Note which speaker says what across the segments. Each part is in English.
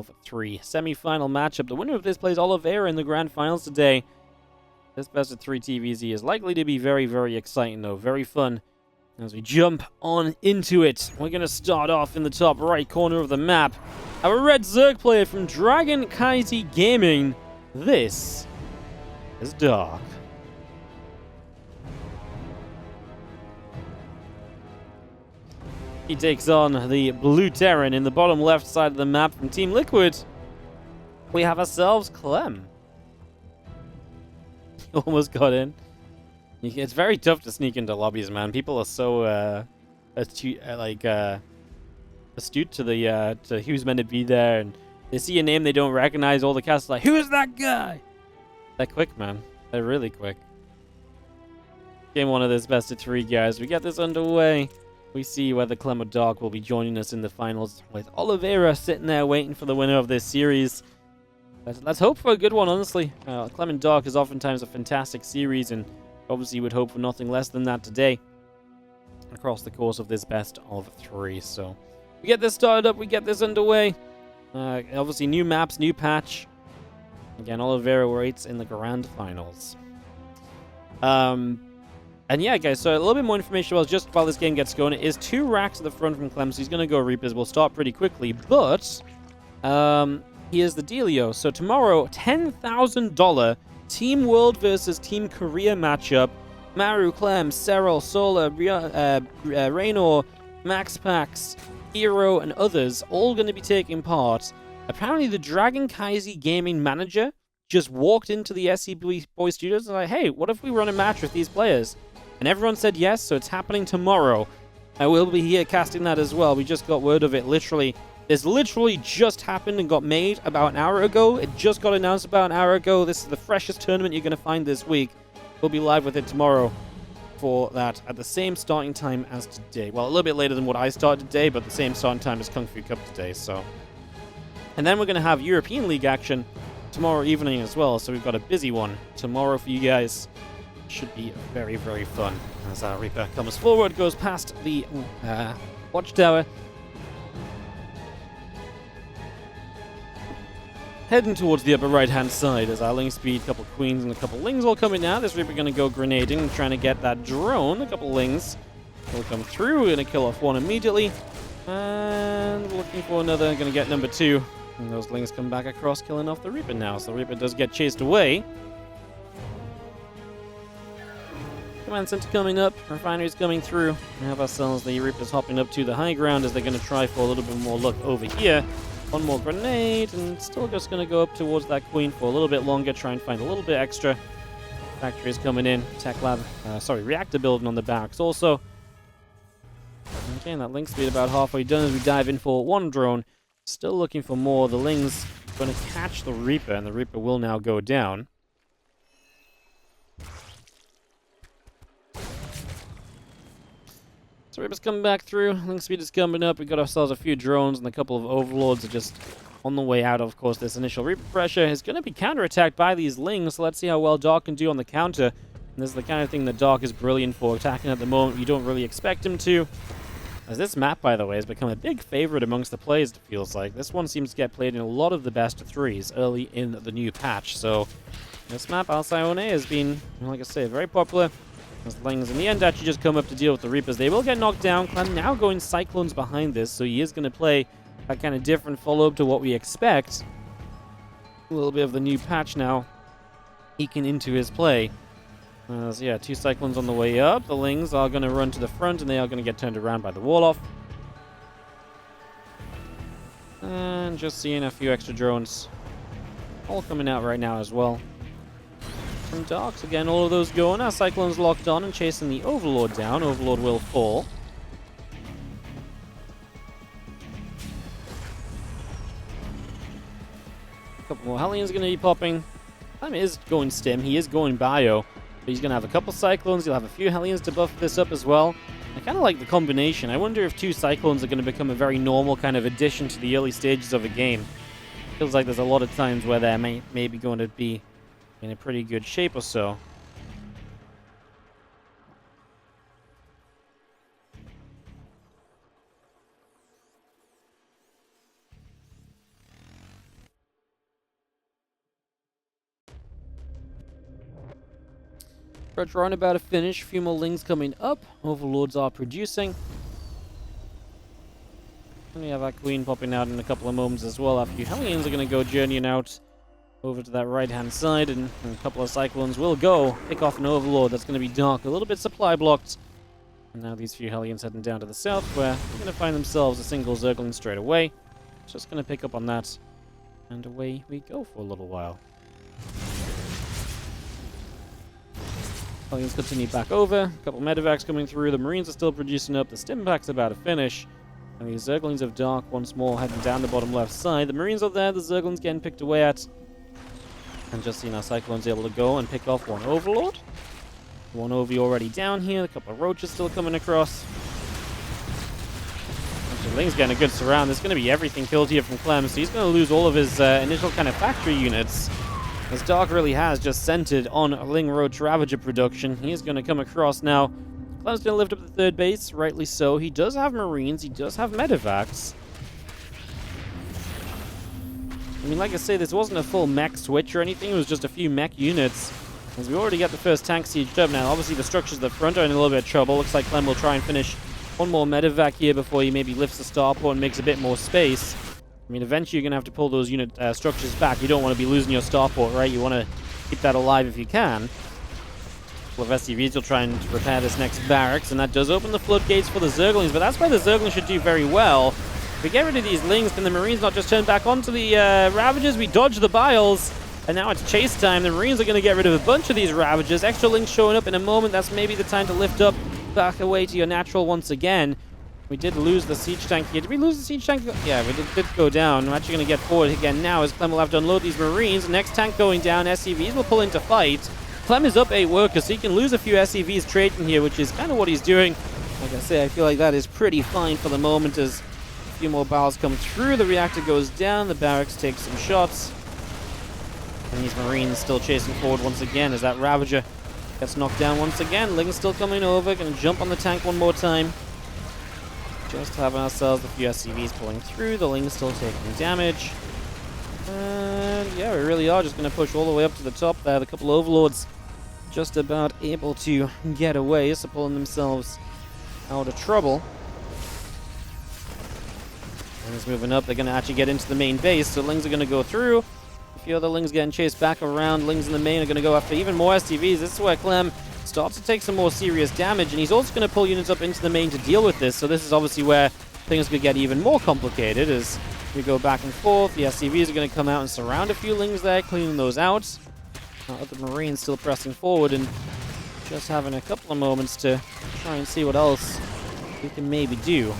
Speaker 1: of 3 semi-final matchup. The winner of this plays Oliveira in the grand finals today. This best of 3 TvZ is likely to be very, very exciting, though. Very fun as we jump on into it. We're going to start off in the top right corner of the map. Our red Zerg player from Dragon Kaisi Gaming. This is Dark. He takes on the blue Terran in the bottom left side of the map from Team Liquid. We have ourselves Clem. Almost got in. It's very tough to sneak into lobbies, man. People are so astute to the to who's meant to be there, and they see a name they don't recognize. All the cast are like, "Who is that guy?" They're quick, man. They're really quick. Game 1 of this best of 3, guys. We get this underway. We see whether Clem and Dark will be joining us in the finals, with Oliveira sitting there waiting for the winner of this series. Let's hope for a good one, honestly. Clem and Dark is oftentimes a fantastic series, and obviously would hope for nothing less than that today across the course of this best of 3. So we get this started up, we get this underway. Obviously new maps, new patch. Again, Oliveira waits in the grand finals. And yeah, guys, so a little bit more information just while this game gets going. It is 2 racks at the front from Clem, so he's going to go Reapers. We'll start pretty quickly, but here's the dealio. So tomorrow, $10,000 Team World versus Team Korea matchup. Maru, Clem, Serral, Sola, Raynor, Max Pax, Hero, and others all going to be taking part. Apparently, the Dragon Kaisi Gaming manager just walked into the SC Boy Studios and was like, hey, what if we run a match with these players? And everyone said yes, so it's happening tomorrow. I will be here casting that as well. We just got word of it literally. This literally just happened and got made about an hour ago. It just got announced about an hour ago. This is the freshest tournament you're going to find this week. We'll be live with it tomorrow for that at the same starting time as today. Well, a little bit later than what I started today, but the same starting time as Kung Fu Cup today, so. And then we're going to have European League action tomorrow evening as well, so we've got a busy one tomorrow for you guys. Should be very, very fun as our Reaper comes forward, goes past the watchtower. Heading towards the upper right-hand side as our Ling Speed, a couple Queens and a couple Lings all coming now. This Reaper going to go grenading and trying to get that drone. A couple Lings will come through. We're going to kill off one immediately. And we're looking for another. Going to get number 2. And those Lings come back across, killing off the Reaper now. So the Reaper does get chased away. Command Center coming up. Refinery's coming through. We have ourselves the Reapers hopping up to the high ground as they're going to try for a little bit more luck over here. One more grenade, and still just going to go up towards that Queen for a little bit longer, try and find a little bit extra. Factory's coming in. Tech lab, reactor building on the barracks also. Okay, and that Link Speed about halfway done as we dive in for one drone. Still looking for more. The Ling's going to catch the Reaper, and the Reaper will now go down. So Reaper's coming back through. Link Speed is coming up. We got ourselves a few drones, and a couple of Overlords are just on the way out. Of course, this initial Reaper pressure is going to be counterattacked by these Lings. So let's see how well Dark can do on the counter. And this is the kind of thing that Dark is brilliant for, attacking at the moment. You don't really expect him to. As this map, by the way, has become a big favorite amongst the players, it feels like. This one seems to get played in a lot of the best of 3s early in the new patch. So this map, Alcyone, has been, like I say, very popular. As the Lings in the end actually just come up to deal with the Reapers. They will get knocked down. Clem now going Cyclones behind this, so he is going to play a kind of different follow-up to what we expect. A little bit of the new patch now eking into his play. So yeah, 2 Cyclones on the way up. The Lings are going to run to the front, and they are going to get turned around by the Warlock. And just seeing a few extra drones all coming out right now as well. From Darks, again, all of those going. Our Cyclone's locked on and chasing the Overlord down. Overlord will fall. A couple more Hellions going to be popping. Clem is going Stim. He is going Bio. But he's going to have a couple Cyclones. He'll have a few Hellions to buff this up as well. I kind of like the combination. I wonder if 2 Cyclones are going to become a very normal kind of addition to the early stages of a game. Feels like there's a lot of times where they're maybe going to be in a pretty good shape or so. Roach around about to finish. A few more Lings coming up. Overlords are producing. And we have our Queen popping out in a couple of moments as well. A few Hellions are going to go journeying out over to that right-hand side, and a couple of Cyclones will go pick off an Overlord that's going to be Dark, a little bit supply blocked. And now these few Hellions heading down to the south, where they're going to find themselves a single Zergling straight away. Just going to pick up on that, and away we go for a little while. Hellions continue back over. A couple medevacs coming through. The Marines are still producing up. The stim pack's about to finish. And the Zerglings of Dark once more heading down the bottom left side. The Marines are there. The Zerglings getting picked away at. And just seeing our Cyclones able to go and pick off one Overlord. One Ovi already down here. A couple of Roaches still coming across. Ling's getting a good surround. There's going to be everything killed here from Clem, so he's going to lose all of his initial kind of factory units. As Dark really has just centered on Ling Roach Ravager production. He is going to come across now. Clem's going to lift up the third base, rightly so. He does have Marines, he does have medevacs. I mean, like I say, this wasn't a full mech switch or anything, it was just a few mech units. As we already got the first tank sieged up now. Obviously the structures at the front are in a little bit of trouble. Looks like Clem will try and finish one more medevac here before he maybe lifts the starport and makes a bit more space. I mean, eventually you're going to have to pull those unit structures back. You don't want to be losing your starport, right? You want to keep that alive if you can. A couple of SCVs will try and repair this next barracks, and that does open the floodgates for the Zerglings, but that's why the Zerglings should do very well. If we get rid of these Lings, can the Marines not just turn back onto the Ravagers? We dodge the Biles, and now it's chase time. The Marines are going to get rid of a bunch of these Ravagers. Extra Lings showing up in a moment. That's maybe the time to lift up back away to your natural once again. We did lose the siege tank here. Did we lose the siege tank? Yeah, we did go down. I'm actually going to get forward again now as Clem will have to unload these Marines. Next tank going down. SCVs will pull into fight. Clem is up 8 workers, so he can lose a few SCVs trading here, which is kind of what he's doing. Like I say, I feel like that is pretty fine for the moment as a few more barrels come through. The reactor goes down. The barracks take some shots. And these Marines still chasing forward once again as that Ravager gets knocked down once again. Ling's still coming over. Going to jump on the tank one more time. Just having ourselves a few SCVs pulling through. The Ling's still taking damage. And yeah, we really are just going to push all the way up to the top there. The couple Overlords just about able to get away, so pulling themselves out of trouble. Ling's moving up. They're going to actually get into the main base, so Lings are going to go through. A few other Lings getting chased back around. Lings in the main are going to go after even more SCVs. This is where Clem starts to take some more serious damage, and he's also going to pull units up into the main to deal with this. So this is obviously where things could get even more complicated as we go back and forth. The SCVs are going to come out and surround a few Lings there, cleaning those out. The Marines still pressing forward and just having a couple of moments to try and see what else we can maybe do.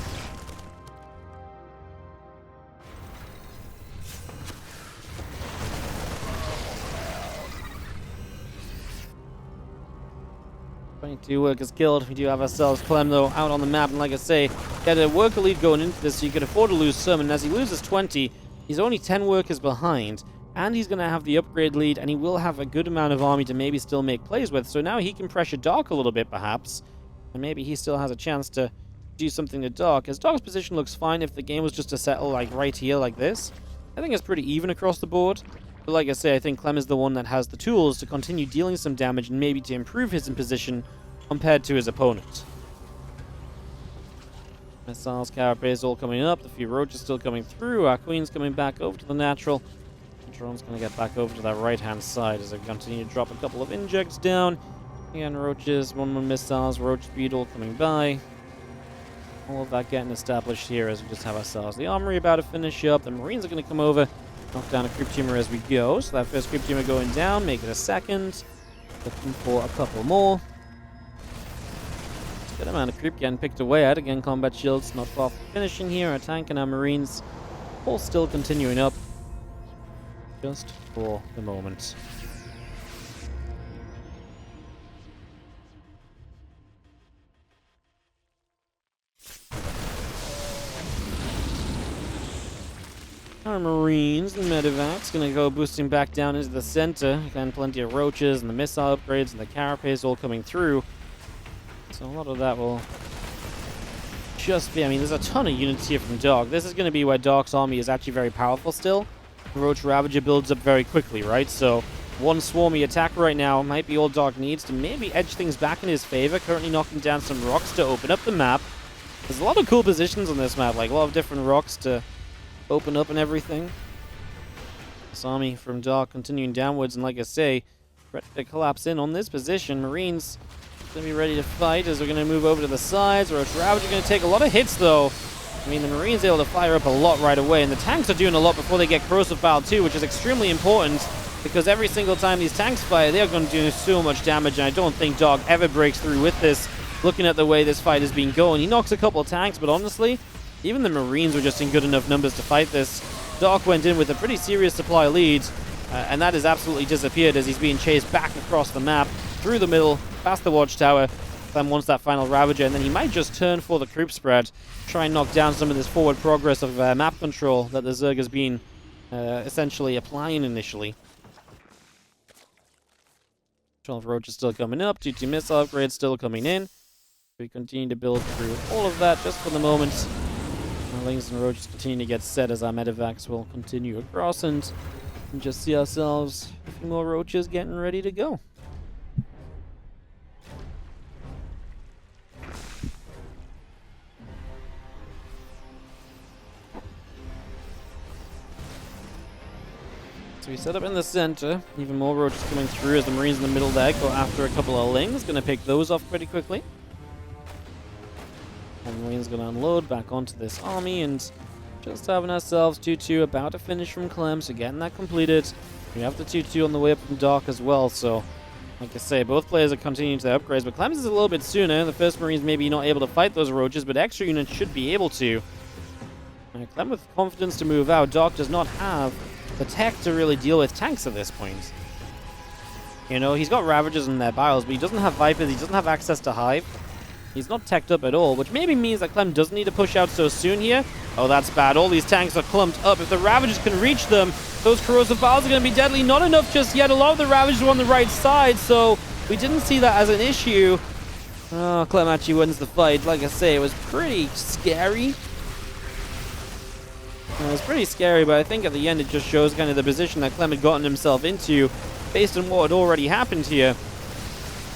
Speaker 1: Two workers killed. We do have ourselves Clem, though, out on the map. And like I say, get a worker lead going into this, so you can afford to lose some. And as he loses 20, he's only 10 workers behind. And he's going to have the upgrade lead, and he will have a good amount of army to maybe still make plays with. So now he can pressure Dark a little bit, perhaps. And maybe he still has a chance to do something to Dark. As Dark's position looks fine if the game was just to settle like right here like this. I think it's pretty even across the board. But like I say, I think Clem is the one that has the tools to continue dealing some damage and maybe to improve his position compared to his opponent. Missiles, Carapace all coming up. The few Roaches still coming through. Our Queen's coming back over to the natural. The drone's going to get back over to that right-hand side as they continue to drop a couple of injects down. Again, Roaches, 1-1 missiles, Roach speed all coming by. All of that getting established here as we just have ourselves the armory about to finish up. The Marines are going to come over, knock down a creep tumor as we go. So that first creep tumor going down, make it a second. Looking for a couple more. Good amount of creep getting picked away at. Again, combat shields not far from finishing here. Our tank and our Marines all still continuing up just for the moment. Our Marines and Medivacs going to go boosting back down into the center. Again, plenty of Roaches and the missile upgrades and the Carapace all coming through. So a lot of that will just be... I mean, there's a ton of units here from Dark. This is going to be where Dark's army is actually very powerful still. The Roach Ravager builds up very quickly, right? So one swarmy attack right now might be all Dark needs to maybe edge things back in his favor. Currently knocking down some rocks to open up the map. There's a lot of cool positions on this map, like a lot of different rocks to open up and everything. This army from Dark continuing downwards, and like I say, ready to collapse in on this position. Marines going to be ready to fight as we're going to move over to the sides. Roach Ravager going to take a lot of hits, though. I mean, the Marines are able to fire up a lot right away, and the tanks are doing a lot before they get corrosive foul too, which is extremely important, because every single time these tanks fire, they're going to do so much damage, and I don't think Dark ever breaks through with this, looking at the way this fight has been going. He knocks a couple of tanks, but honestly, even the Marines were just in good enough numbers to fight this. Dark went in with a pretty serious supply lead, and that has absolutely disappeared as he's being chased back across the map, through the middle, past the watchtower. Clem wants that final Ravager, and then he might just turn for the creep spread, try and knock down some of this forward progress of map control that the Zerg has been essentially applying initially. 12 roaches still coming up, 2 missile upgrades still coming in. We continue to build through all of that just for the moment. Our Lings and roaches continue to get set as our medevacs will continue across, and just see ourselves a few more roaches getting ready to go. So we set up in the center. Even more roaches coming through as the Marines in the middle there go after a couple of Lings. Going to pick those off pretty quickly. And the Marines going to unload back onto this army, and just having ourselves 2-2 about to finish from Clem, so getting that completed. We have the 2-2 on the way up from Dark as well, so like I say, both players are continuing to their upgrades, but Clem's is a little bit sooner. The first Marines maybe not able to fight those roaches, but extra units should be able to. Clem with confidence to move out. Dark does not have the tech to really deal with tanks at this point. You know, he's got Ravagers in their bios, but he doesn't have Vipers, he doesn't have access to Hive. He's not teched up at all, which maybe means that Clem doesn't need to push out so soon here. Oh, that's bad. All these tanks are clumped up. If the Ravagers can reach them, those corrosive files are going to be deadly. Not enough just yet. A lot of the Ravagers are on the right side, so we didn't see that as an issue. Oh, Clem actually wins the fight. Like I say, it was pretty scary. It was pretty scary, but I think at the end it just shows kind of the position that Clem had gotten himself into based on what had already happened here.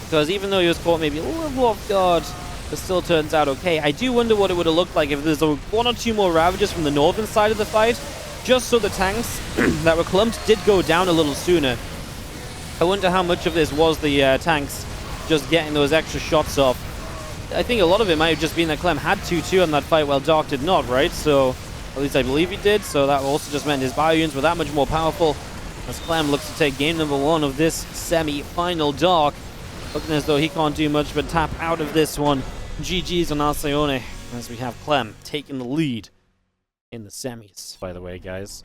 Speaker 1: Because even though he was caught maybe a little off guard, it still turns out okay. I do wonder what it would have looked like if there's 1 or 2 more Ravagers from the northern side of the fight, just so the tanks that were clumped did go down a little sooner. I wonder how much of this was the tanks just getting those extra shots off. I think a lot of it might have just been that Clem had 2-2 on that fight while Dark did not, right? So, at least I believe he did, so that also just meant his bio units were that much more powerful as Clem looks to take game number 1 of this semi-final. Dark looking as though he can't do much but tap out of this one. GG's on Alcyone as we have Clem taking the lead in the semis, by the way, guys.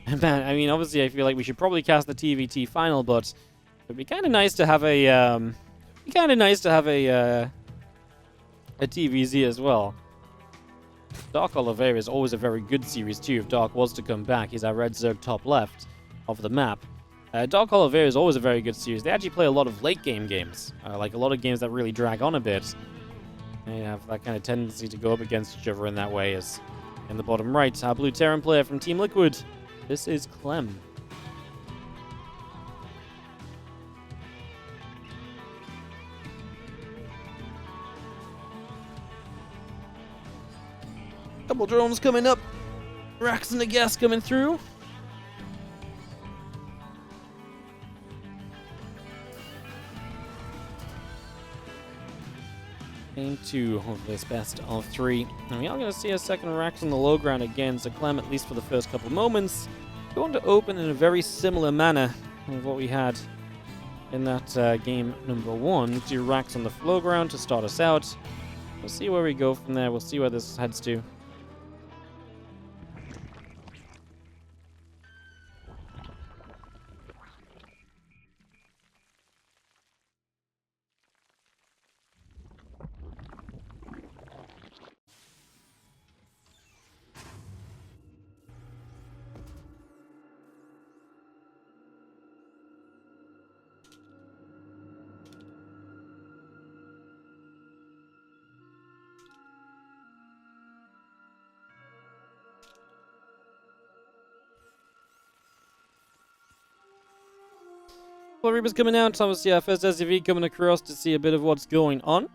Speaker 1: And man, I mean, obviously I feel like we should probably cast the TvT final, but it'd be kind of nice to have a a TvZ as well. Dark Oliveira is always a very good series too. If Dark was to come back, he's our red Zerg top left of the map. Dark Oliveira is always a very good series. They actually play a lot of late game games, like a lot of games that really drag on a bit. They have that kind of tendency to go up against each other in that way. As in the bottom right, our blue Terran player from Team Liquid. This is Clem. Couple drones coming up. Racks and the gas coming through. Game 2 of this best of 3. And we are going to see a second Rax on the low ground again, so Clem, at least for the first couple of moments, going to open in a very similar manner of what we had in that game number 1. 2 Rax on the flow ground to start us out. We'll see where we go from there. We'll see where this heads to. Well, Reaper's coming out. Obviously, our first SUV coming across to see a bit of what's going on.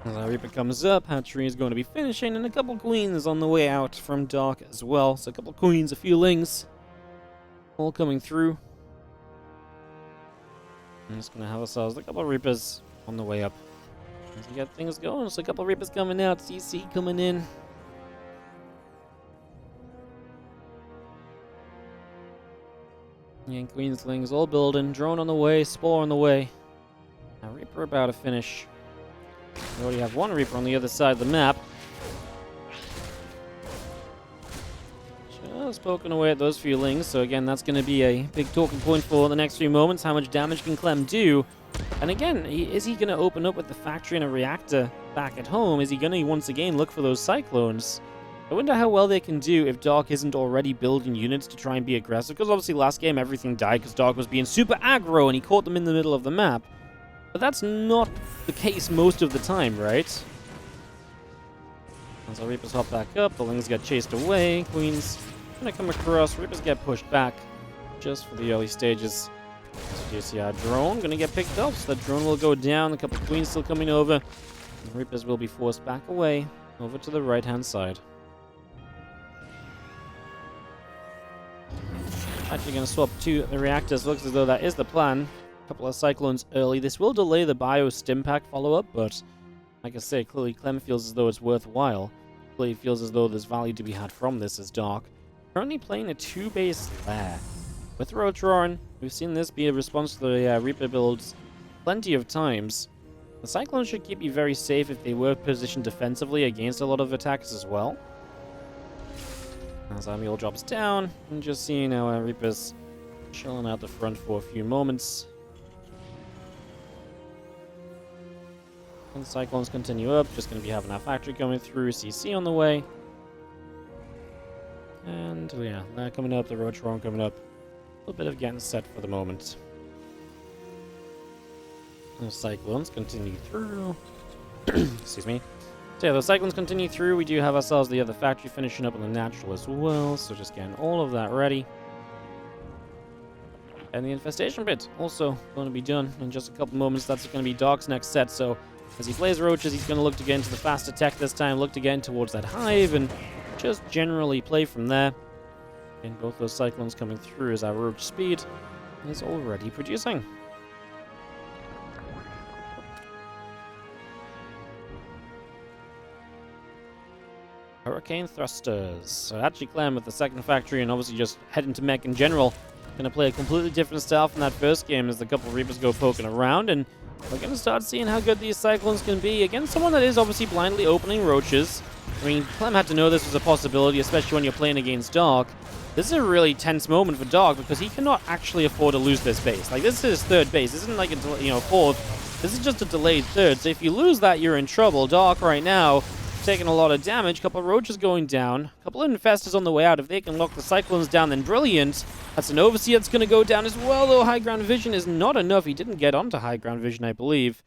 Speaker 1: As our Reaper comes up, Hatchery is going to be finishing, and a couple queens on the way out from Dark as well. So a couple queens, a few lings, all coming through. I'm just going to have ourselves a couple of Reapers on the way up. As we get things going, so a couple of Reapers coming out, CC coming in. And Queenslings all building, drone on the way, Spore on the way. Now Reaper about to finish. We already have one Reaper on the other side of the map. Just poking away at those few lings, so again, that's going to be a big talking point for the next few moments. How much damage can Clem do? And again, is he going to open up with the factory and a reactor back at home? Is he going to once again look for those cyclones? I wonder how well they can do if Dark isn't already building units to try and be aggressive, because obviously last game everything died because Dark was being super aggro and he caught them in the middle of the map. But that's not the case most of the time, right? As our Reapers hop back up, the Lings get chased away, Queens gonna come across, Reapers get pushed back just for the early stages. So you see our drone gonna get picked up, so that drone will go down, a couple of Queens still coming over. And Reapers will be forced back away, over to the right-hand side. Actually going to swap to the reactors. Looks as though that is the plan. A couple of cyclones early. This will delay the bio stim pack follow-up, but like I say, clearly Clem feels as though it's worthwhile. Clearly feels as though there's value to be had from this as Dark. Currently playing a 2-base lair. With Rotron, we've seen this be a response to the Reaper builds plenty of times. The Cyclones should keep you very safe if they were positioned defensively against a lot of attacks as well. As our mule drops down, and just seeing our Reapers chilling out the front for a few moments. And the Cyclones continue up, just going to be having our factory coming through, CC on the way. And yeah, that coming up, the Rotron coming up. A little bit of getting set for the moment. The Cyclones continue through. Excuse me. So yeah, the Cyclones continue through. We do have ourselves the other factory finishing up on the natural as well. So just getting all of that ready. And the infestation bit also going to be done in just a couple moments. That's going to be Dark's next set. So as he plays roaches, he's going to look to get into the faster tech this time. Look to get in towards that hive and just generally play from there. And both those Cyclones coming through as our roach speed is already producing. Hurricane Thrusters. So actually Clem with the second factory and obviously just heading to mech in general. Going to play a completely different style from that first game as the couple of Reapers go poking around. And we're going to start seeing how good these Cyclones can be against someone that is obviously blindly opening roaches. I mean, Clem had to know this was a possibility, especially when you're playing against Dark. This is a really tense moment for Dark because he cannot actually afford to lose this base. Like, this is his third base. This isn't like a fourth. This is just a delayed third. So if you lose that, you're in trouble. Dark right now taking a lot of damage. Couple of roaches going down. Couple of infestors on the way out. If they can lock the Cyclones down, then brilliant. That's an Overseer that's going to go down as well, though high ground vision is not enough. He didn't get onto high ground vision, I believe.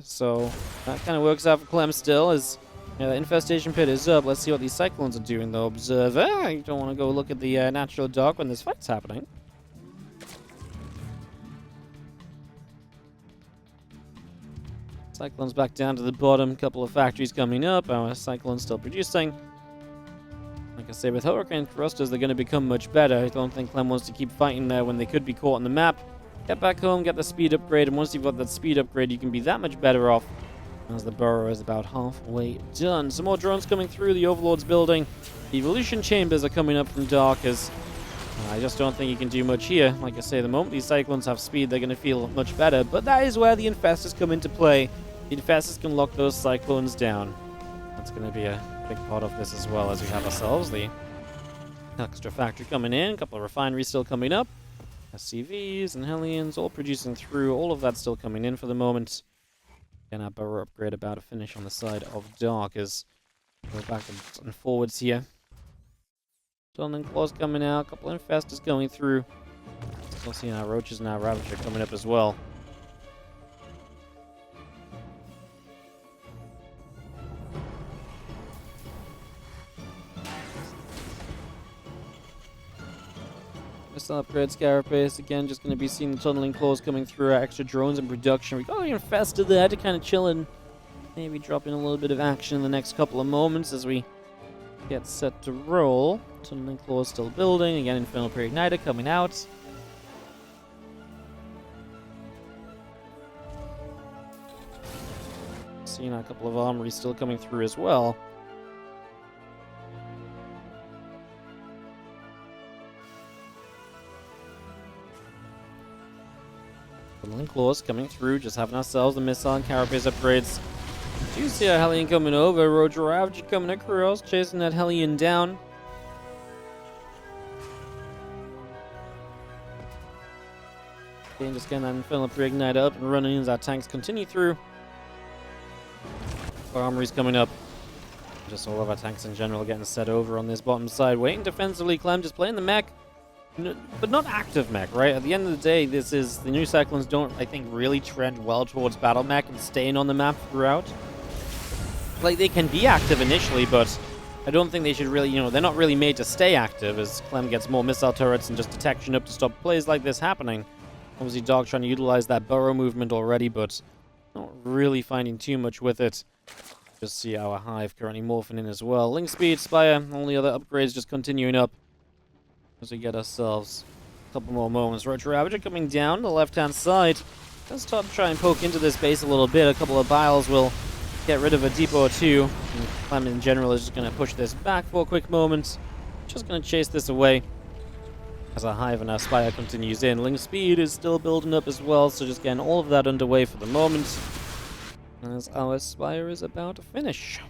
Speaker 1: So that kind of works out for Clem still as the infestation pit is up. Let's see what these Cyclones are doing, though. Observer, you don't want to go look at the natural Dark when this fight's happening. Cyclones back down to the bottom. Couple of factories coming up. Our Cyclones still producing. Like I say, with Hurricane Thrusters, they're going to become much better. I don't think Clem wants to keep fighting there when they could be caught on the map. Get back home, get the speed upgrade, and once you've got that speed upgrade, you can be that much better off. As the burrow is about halfway done. Some more drones coming through the Overlord's building. The Evolution Chambers are coming up from Dark as I just don't think you can do much here. Like I say, the moment these Cyclones have speed, they're going to feel much better. But that is where the Infestors come into play. The Infestors can lock those Cyclones down. That's going to be a big part of this as well as we have ourselves the extra factory coming in. A couple of refineries still coming up. SCVs and Hellions all producing through. All of that still coming in for the moment. And our burrow upgrade about to finish on the side of Dark as we go back and forwards here. Stunning Claws coming out. A couple of Infestors going through. Still seeing our Roaches and our Ravager coming up as well. Missile upgrade, Scarapace. Again, just going to be seeing the tunneling claws coming through. Extra drones in production. We got an Infestor there to kind of chill and maybe drop in a little bit of action in the next couple of moments as we get set to roll. Tunneling claws still building. Again, Infernal Pre-Igniter coming out. Seeing a couple of armories still coming through as well. Tunneling claws coming through, just having ourselves the missile and carapace upgrades. Do you see a Hellion coming over? Roger Ravager coming across, chasing that Hellion down. Okay, just getting that Infernal Pre-Igniter up and running as our tanks continue through. Our armory's coming up. Just all of our tanks in general getting set over on this bottom side. Waiting defensively, Clem just playing the mech. But not active mech, right? At the end of the day, this is... The new Cyclones don't, I think, really trend well towards battle mech and staying on the map throughout. Like, they can be active initially, but I don't think they should really, you know, they're not really made to stay active as Clem gets more missile turrets and just detection up to stop plays like this happening. Obviously, Dark trying to utilize that burrow movement already, but not really finding too much with it. Just see our Hive currently morphing in as well. Link Speed, Spire, all the other upgrades just continuing up as we get ourselves a couple more moments. Roger Ravager coming down the left-hand side. Let's start to try and poke into this base a little bit. A couple of Biles will get rid of a depot or two. And Clem in general is just going to push this back for a quick moment. Just going to chase this away as our Hive and our Spire continues in. Link Speed is still building up as well, so just getting all of that underway for the moment as our Spire is about to finish.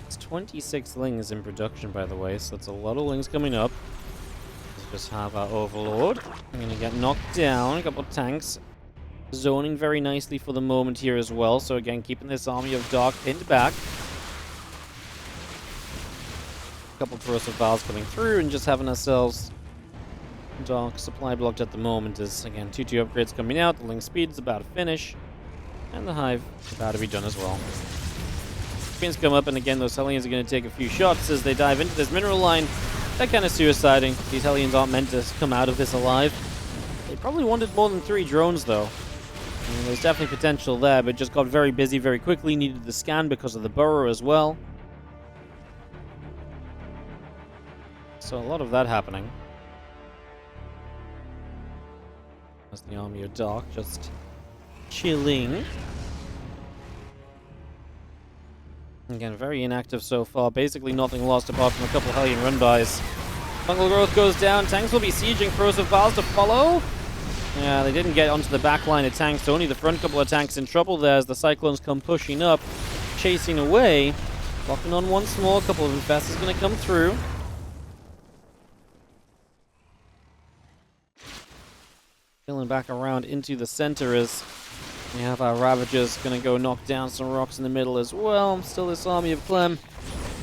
Speaker 1: It's 26 Lings in production, by the way, so that's a lot of Lings coming up. Let's just have our Overlord. I'm going to get knocked down. A couple of tanks zoning very nicely for the moment here as well. So again, keeping this army of Dark pinned back. A couple of corrosive vials coming through and just having ourselves Dark supply blocked at the moment as, again, 2-2 upgrades coming out. The Link Speed is about to finish. And the Hive is about to be done as well. Spins come up, and again, those Hellions are going to take a few shots as they dive into this mineral line. They're kind of suiciding. These Hellions aren't meant to come out of this alive. They probably wanted more than 3 drones, though. I mean, there's definitely potential there, but just got very busy very quickly. Needed the scan because of the burrow as well. So a lot of that happening. That's the army of Dark just chilling. Again, very inactive so far. Basically nothing lost apart from a couple Hellion run-bys. Fungal growth goes down. Tanks will be sieging. Corrosive vials to follow. Yeah, they didn't get onto the back line of tanks, so only the front couple of tanks in trouble there as the Cyclones come pushing up, chasing away. Locking on once more. A couple of Infestors going to come through. Filling back around into the center as we have our Ravagers going to go knock down some rocks in the middle as well. Still this army of Clem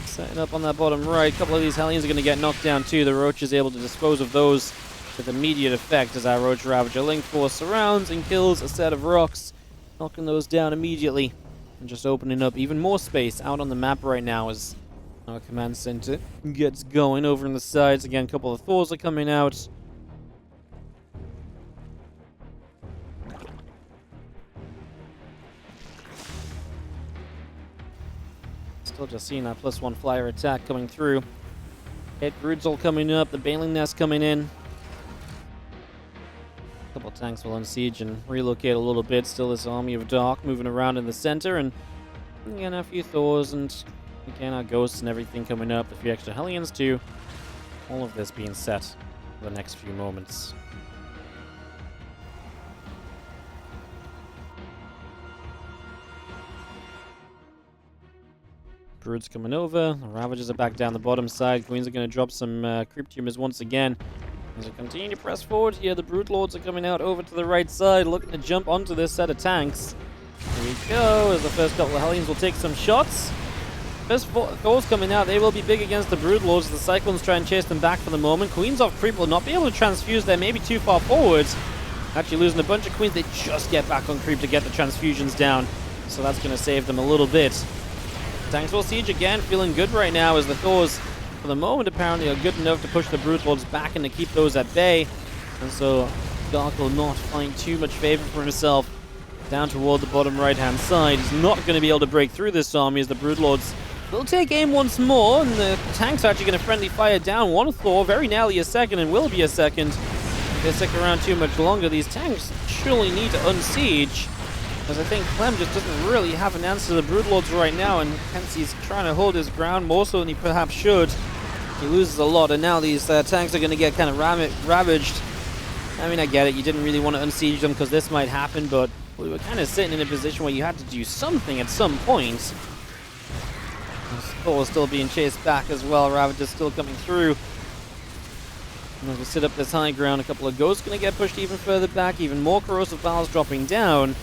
Speaker 1: setting up on that bottom right. A couple of these Hellions are going to get knocked down too. The Roach is able to dispose of those with immediate effect as our Roach Ravager Link Force surrounds and kills a set of rocks, knocking those down immediately and just opening up even more space out on the map right now as our command center gets going. Over on the sides again, a couple of Thors are coming out. Still just seeing that +1 flyer attack coming through. Hit Broodsoul coming up, the Baneling Nest coming in. A couple tanks will unsiege and relocate a little bit. Still this army of Dark moving around in the center, and again a few Thors and again our Ghosts and everything coming up. A few extra Hellions too. All of this being set for the next few moments. Broods coming over. The Ravagers are back down the bottom side. Queens are going to drop some Creep Tumors once again. As we continue to press forward here, the Brood Lords are coming out over to the right side, looking to jump onto this set of tanks. Here we go, as the first couple of Hellions will take some shots. First Thors coming out, they will be big against the Brood Lords as the Cyclones try and chase them back for the moment. Queens off Creep will not be able to transfuse, they're maybe too far forward. Actually losing a bunch of Queens, they just get back on Creep to get the transfusions down. So that's going to save them a little bit. Tanks will siege again, feeling good right now as the Thors for the moment, apparently, are good enough to push the Brood Lords back and to keep those at bay. And so Dark will not find too much favor for himself down toward the bottom right-hand side. He's not going to be able to break through this army as the Brood Lords will take aim once more, and the tank's actually going to friendly fire down one Thor, very nearly a second, and will be a second. If they stick around too much longer, these tanks surely need to unsiege, because I think Clem just doesn't really have an answer to the Brood Lords right now, and hence he's trying to hold his ground more so than he perhaps should. He loses a lot, and now these tanks are going to get kind of ravaged. I mean, I get it, you didn't really want to unsiege them because this might happen, but we were kind of sitting in a position where you had to do something at some point. Thor was still being chased back as well, Ravager's still coming through. And as we sit up this high ground, a couple of ghosts going to get pushed even further back, even more corrosive valves dropping down.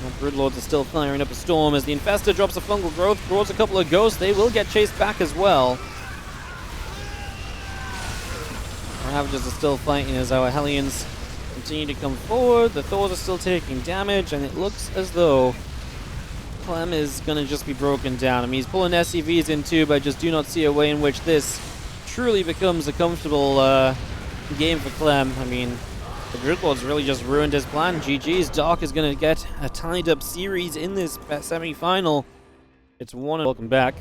Speaker 1: And the Brood Lords are still firing up a storm as the Infestor drops a fungal growth, draws a couple of ghosts, they will get chased back as well. Our Ravagers are still fighting as our Hellions continue to come forward. The Thors are still taking damage, and it looks as though Clem is going to just be broken down. I mean, he's pulling SCVs in too, but I just do not see a way in which this truly becomes a comfortable game for Clem. I mean, the Brood Lords really just ruined his plan. GG's. Dark is going to get a tied-up series in this semi-final. It's 1. Welcome back.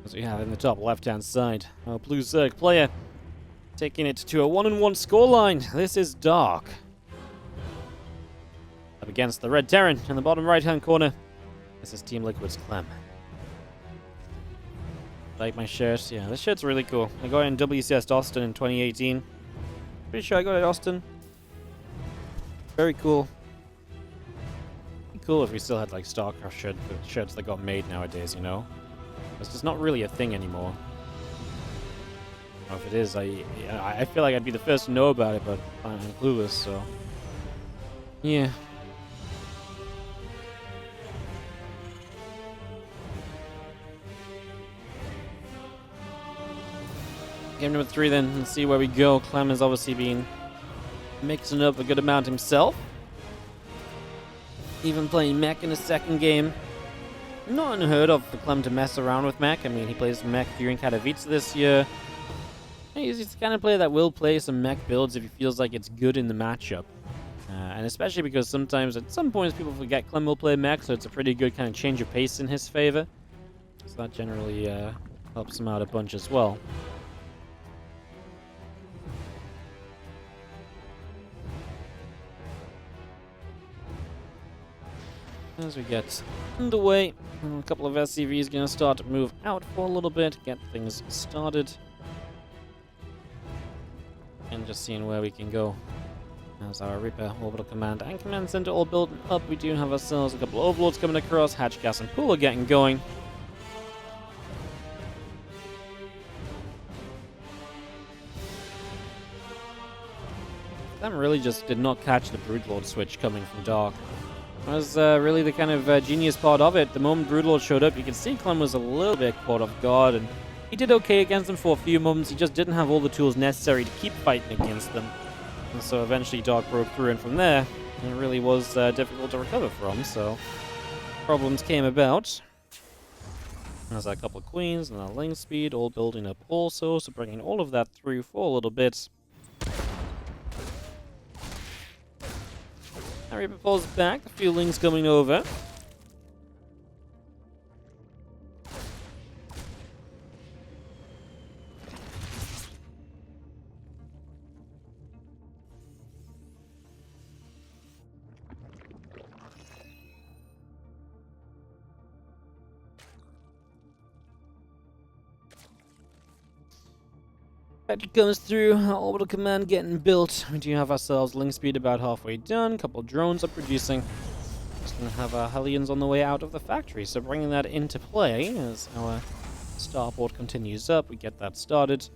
Speaker 1: As we have in the top left-hand side, our Blue Zerg player taking it to a 1-1 scoreline. This is Dark. Up against the Red Terran in the bottom right-hand corner. This is Team Liquid's Clem. Like my shirt. Yeah, this shirt's really cool. I got it in WCS Austin in 2018. Pretty sure I got it in Austin. Very cool. It'd be cool if we still had like StarCraft shirts that got made nowadays, you know? It's just not really a thing anymore. Or if it is, I feel like I'd be the first to know about it, but I'm clueless, so yeah. Game number 3 then, let's see where we go. Clem has obviously been mixing up a good amount himself. Even playing mech in his second game. Not unheard of for Clem to mess around with mech. I mean, he plays mech during Katowice this year. He's the kind of player that will play some mech builds if he feels like it's good in the matchup. And especially because sometimes, at some points, people forget Clem will play mech, so it's a pretty good kind of change of pace in his favor. So that generally helps him out a bunch as well. As we get underway, a couple of SCVs going to start to move out for a little bit, get things started. And just seeing where we can go. As our Reaper, Orbital Command, and Command Center all built up, we do have ourselves a couple of Overlords coming across. Hatch, Gas, and Pool are getting going. Them really just did not catch the Broodlord switch coming from Dark. That was really the kind of genius part of it. The moment Broodlord showed up, you can see Clem was a little bit caught off guard, and he did okay against them for a few moments. He just didn't have all the tools necessary to keep fighting against them. And so eventually Dark broke through, and from there, it really was difficult to recover from, so problems came about. There's a couple of Queens and a Link Speed all building up also, so bringing all of that through for a little bit. Reaper falls back, a few Lings coming over. That comes through, Orbital Command getting built. We do have ourselves Link Speed about halfway done, couple drones are producing. Just gonna have our Hellions on the way out of the factory, so bringing that into play as our starboard continues up, we get that started.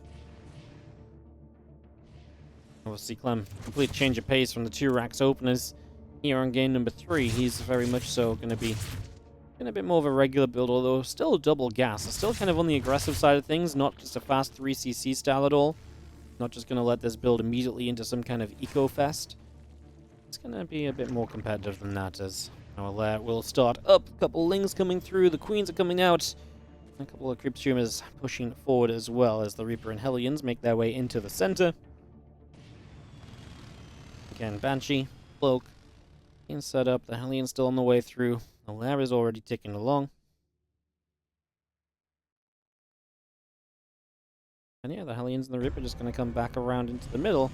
Speaker 1: Obviously Clem, complete change of pace from the 2 racks openers here on game number 3. He's very much so gonna be a bit more of a regular build, although still double gas. It's still kind of on the aggressive side of things, not just a fast 3cc style at all. Not just going to let this build immediately into some kind of eco-fest. It's going to be a bit more competitive than that, as we'll start up. A couple Lings coming through, the Queens are coming out. A couple of creep streamers pushing forward as well as the Reaper and Hellions make their way into the center. Again, Banshee, Cloak, being set up. The Hellions still on the way through. The lair is already ticking along. And yeah, the Hellions and the Reaper are just going to come back around into the middle,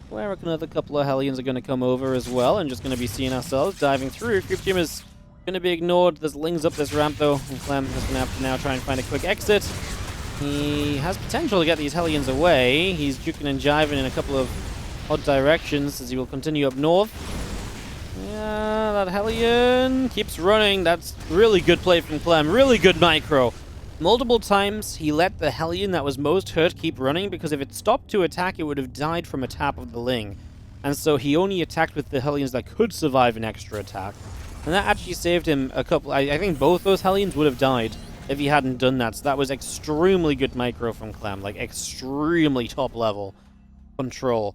Speaker 1: where I reckon another couple of Hellions are going to come over as well, and just going to be seeing ourselves diving through. Creep Team is going to be ignored. There's Lings up this ramp, though, and Clem is going to have to now try and find a quick exit. He has potential to get these Hellions away. He's juking and jiving in a couple of odd directions as he will continue up north. Yeah, that Hellion keeps running. That's really good play from Clem. Really good micro. Multiple times, he let the Hellion that was most hurt keep running, because if it stopped to attack, it would have died from a tap of the Ling. And so he only attacked with the Hellions that could survive an extra attack. And that actually saved him a couple... I think both those Hellions would have died if he hadn't done that. So that was extremely good micro from Clem. Like, extremely top-level control.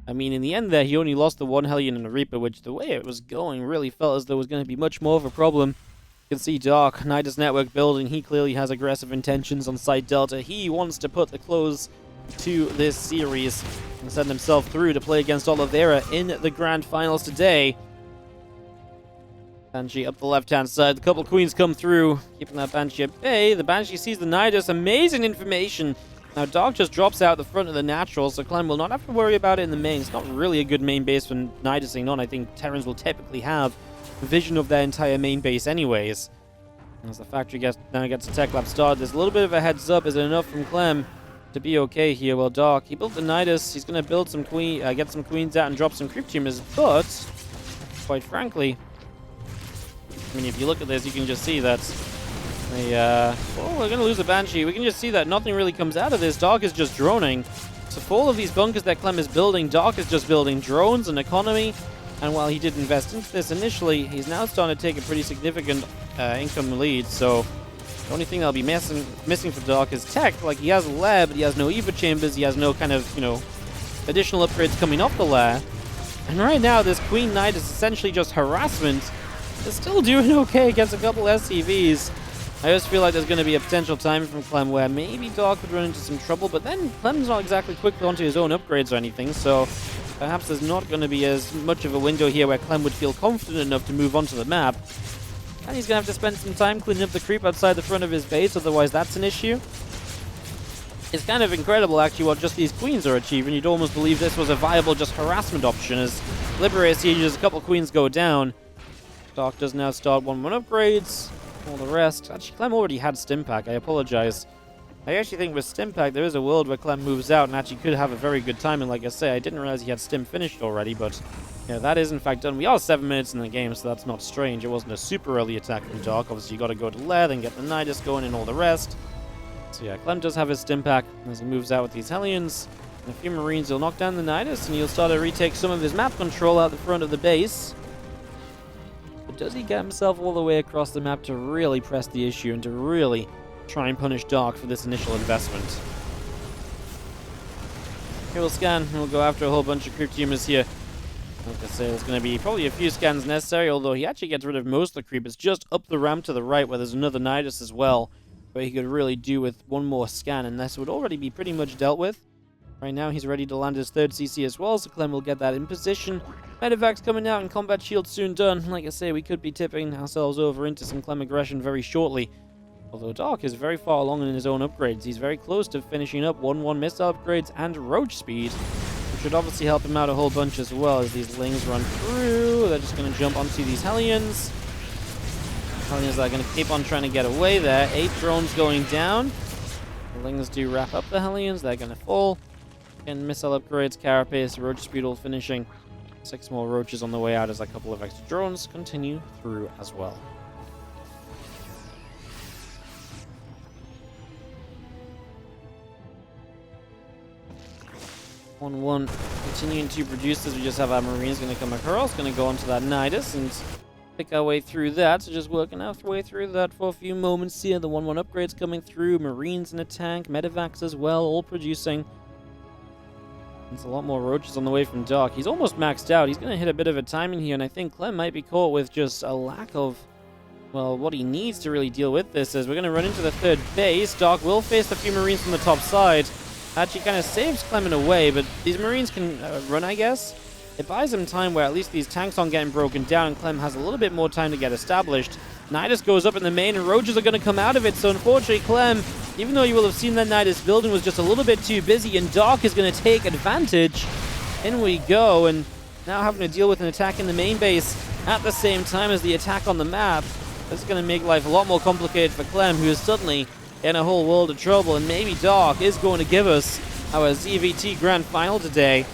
Speaker 1: I mean, in the end there, he only lost the one Hellion and the Reaper, which the way it was going really felt as though it was going to be much more of a problem. You can see Dark, Nidus network building. He clearly has aggressive intentions on site Delta. He wants to put the close to this series and send himself through to play against Oliveira in the grand finals today. Banshee up the left-hand side. The couple queens come through, keeping that Banshee at bay. The Banshee sees the Nidus. Amazing information. Now, Dark just drops out the front of the natural, so Clem will not have to worry about it in the main. It's not really a good main base for Nidusing on. I think Terrans will typically have vision of their entire main base anyways. As the factory now gets a tech lab started, there's a little bit of a heads up. Is it enough from Clem to be okay here? Well, Dark, he built the Nidus. He's going to build some get some queens out and drop some creep tumors, but quite frankly, I mean, if you look at this, you can just see that we're going to lose a Banshee. We can just see that nothing really comes out of this. Dark is just droning. So for all of these bunkers that Clem is building, Dark is just building drones and economy. And while he did invest into this initially, he's now starting to take a pretty significant income lead. So the only thing that'll be missing for Dark is tech. Like, he has a lair, but he has no Eva chambers. He has no kind of, additional upgrades coming off the lair. And right now, this Queen Knight is essentially just harassment. They're still doing okay against a couple SCVs. I just feel like there's going to be a potential time from Clem where maybe Dark could run into some trouble, but then Clem's not exactly quick onto his own upgrades or anything, so perhaps there's not going to be as much of a window here where Clem would feel confident enough to move onto the map. And he's going to have to spend some time cleaning up the creep outside the front of his base, otherwise that's an issue. It's kind of incredible, actually, what just these queens are achieving. You'd almost believe this was a viable just harassment option as Liberator Sieges, a couple queens go down. Dark does now start 1-1 upgrades. All the rest. Actually, Clem already had Stimpack. I apologize. I actually think with Stimpack, there is a world where Clem moves out and actually could have a very good time. And like I say, I didn't realize he had Stim finished already, but yeah, that is in fact done. We are 7 minutes in the game, so that's not strange. It wasn't a super early attack from Dark. Obviously, you got to go to lair, then get the Nidus going and all the rest. So yeah, Clem does have his Stimpack as he moves out with these Hellions. In a few Marines, he'll knock down the Nidus, and he'll start to retake some of his map control out the front of the base. But does he get himself all the way across the map to really press the issue and to really try and punish Dark for this initial investment? Okay, we'll scan, and we'll go after a whole bunch of creep tumors here. Like I say, there's going to be probably a few scans necessary, although he actually gets rid of most of the creep. It's just up the ramp to the right where there's another Nidus as well, where he could really do with one more scan, and this would already be pretty much dealt with. Right now, he's ready to land his third CC as well, so Clem will get that in position. Medevac's coming out and combat shield soon done. Like I say, we could be tipping ourselves over into some Clem aggression very shortly. Although Dark is very far along in his own upgrades. He's very close to finishing up 1-1 missile upgrades and roach speed, which should obviously help him out a whole bunch as well as these Lings run through. They're just going to jump onto these Hellions. Hellions are going to keep on trying to get away there. 8 drones going down. The Lings do wrap up the Hellions. They're going to fall. And missile upgrades, carapace, roach speed all finishing. 6 more roaches on the way out as a couple of extra drones continue through as well. One continuing to produce as we just have our Marines going to come across, going to go onto that Nidus and pick our way through that. So just working our way through that for a few moments here. The 1-1 upgrades coming through, Marines in a tank, Medevacs as well, all producing. There's a lot more roaches on the way from Dark. He's almost maxed out. He's going to hit a bit of a timing here, and I think Clem might be caught with just a lack of well, what he needs to really deal with this is we're going to run into the third base. Dark will face the few Marines from the top side. Actually kind of saves Clem in a way, but these Marines can run, I guess. It buys him time where at least these tanks aren't getting broken down, and Clem has a little bit more time to get established. Nidus goes up in the main, and Roaches are going to come out of it, so unfortunately Clem, even though you will have seen that Nidus building was just a little bit too busy, and Dark is going to take advantage. In we go, and now having to deal with an attack in the main base at the same time as the attack on the map. This is going to make life a lot more complicated for Clem, who is suddenly in a whole world of trouble, and maybe Dark is going to give us our ZVT Grand Final today.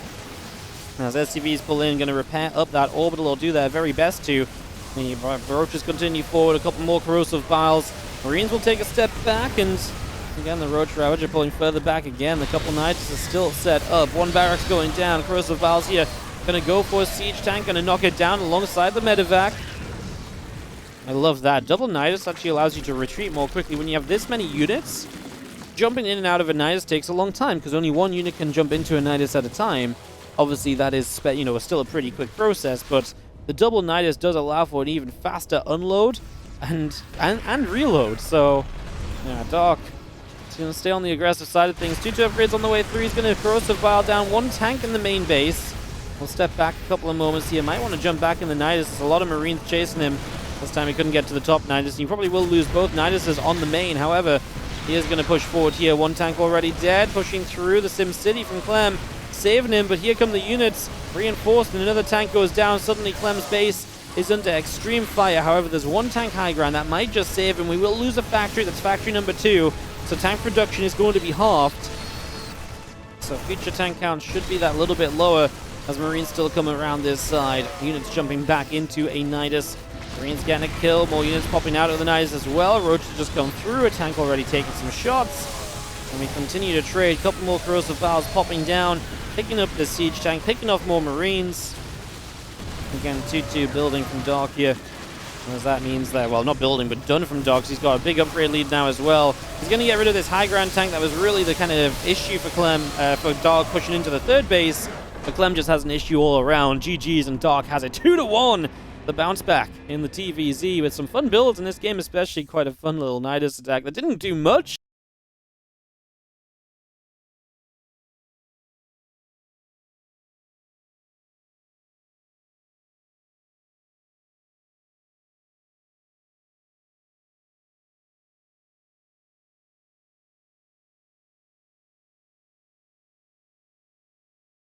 Speaker 1: As SCVs pull in, going to repair up that orbital, or do their very best to. The Roaches continue forward, a couple more corrosive vials. Marines will take a step back, and again the Roach Ravager pulling further back again. The couple Nidus are still set up. One barracks going down, corrosive vials here. Going to go for a siege tank, going to knock it down alongside the medevac. I love that. Double Nidus actually allows you to retreat more quickly. When you have this many units, jumping in and out of a Nidus takes a long time, because only one unit can jump into a Nidus at a time. Obviously, that is still a pretty quick process, but the double Nidus does allow for an even faster unload and reload. So, yeah, Dark is going to stay on the aggressive side of things. 2 upgrades on the way through. He's going to corrosive vial down one tank in the main base. We'll step back a couple of moments here. Might want to jump back in the Nidus. There's a lot of Marines chasing him. This time he couldn't get to the top Nidus. You probably will lose both Niduses on the main. However, he is going to push forward here. One tank already dead. Pushing through the Sim City from Clem. Saving him, but here come the units. Reinforced, and another tank goes down. Suddenly Clem's base is under extreme fire. However, there's one tank high ground. That might just save him. We will lose a factory. That's factory number 2. So tank production is going to be halved. So future tank count should be that little bit lower as Marines still come around this side. Units jumping back into a Nidus. Marines getting a kill. More units popping out of the Nidus as well. Roaches just come through. A tank already taking some shots. And we continue to trade. A couple more corrosive vials popping down. Picking up the siege tank. Picking off more Marines. Again, 2-2 building from Dark here. As that means that, well, not building, but done from Dark. He's got a big upgrade lead now as well. He's going to get rid of this high ground tank. That was really the kind of issue for Clem, for Dark pushing into the third base. But Clem just has an issue all around. GG's, and Dark has a 2-1. The bounce back in the TvZ with some fun builds in this game, especially quite a fun little Nidus attack that didn't do much.